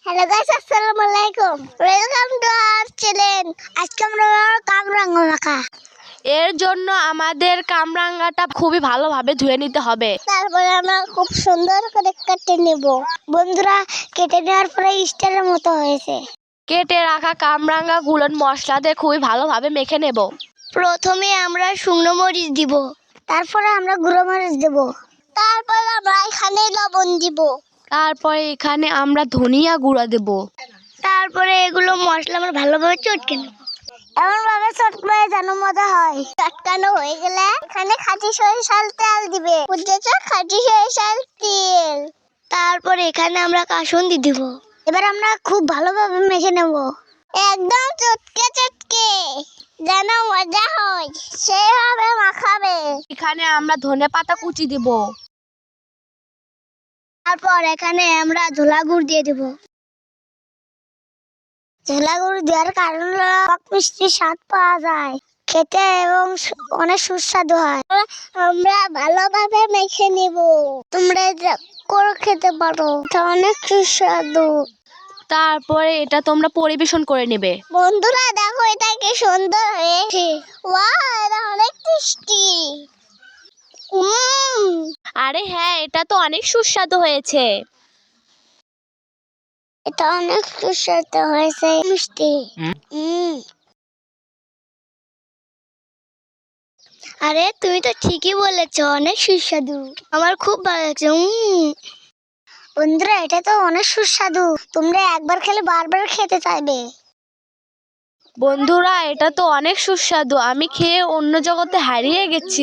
Hello guys, আসসালামু আলাইকুম। Welcome to our channel. আজকে আমরা কামরাঙ্গা মাখা। এর জন্য আমাদের কামরাঙ্গাটা খুবই ভালোভাবে ধুয়ে নিতে হবে। তারপরে আমরা খুব সুন্দর করে কেটে নেব। বন্ধুরা, কেটে নেওয়ার পরে স্টারের মতো হয়েছে। কেটে রাখা কামরাঙ্গাগুলো মশলা দিয়ে খুবই ভালোভাবে মেখে নেব। প্রথমে আমরা শুকনো মরিচ দিব, তারপরে আমরা গুঁড়ো মরিচ দেব, তারপরে আমরা এখানে লবণ দিব, তারপরে এখানে আমরা ধনিয়া গুঁড়া দেব। তারপরে এগুলো মশলা আমরা ভালোভাবে চটকে নেব। এমন ভাবে চটকালে যেন মজা হয়। চটকানো হয়ে গেলে এখানে খাঁটি সরিষার তেল দিবে, বুঝেছো? খাঁটি সরিষার তেল। তারপরে এখানে আমরা কাসুন্দি দিব। এবার আমরা খুব ভালোভাবে মেখে নেব, একদম চটকে চটকে, যেন মজা হয় সেইভাবে মাখাবে। এখানে আমরা ধনেপাতা কুচি দিব। তারপর এখানে আমরা ঝোলা গুড় দিয়ে দেব। ঝোলা গুঁড়ো দেওয়ার কারণে টক মিষ্টি স্বাদ পাওয়া যায়, খেতে এবং অনেক সুস্বাদু হয়। আমরা ভালোভাবে মেখে নিব। তোমরা এটা করে খেতে পারো, এটা অনেক সুস্বাদু। তারপরে এটা তোমরা পরিবেশন করে নেবে। বন্ধুরা দেখো, এটা কি সুন্দর হয়েছে। ওয়াও, এটা অনেক টেস্টি। আরে হ্যাঁ, এটা তো অনেক সুস্বাদু হয়েছে। এটা অনেক সুস্বাদু হয়েছে, মিষ্টি। আরে তুমি তো ঠিকই বলেছো, অনেক সুস্বাদু। আমার খুব ভালো লাগছে। বন্ধুরা, এটা তো অনেক সুস্বাদু। তোমরা একবার খেলে বারবার খেতে চাইবে। বন্ধুরা, এটা তো অনেক সুস্বাদু। আমি খেয়ে অন্য জগতে হারিয়ে গেছি।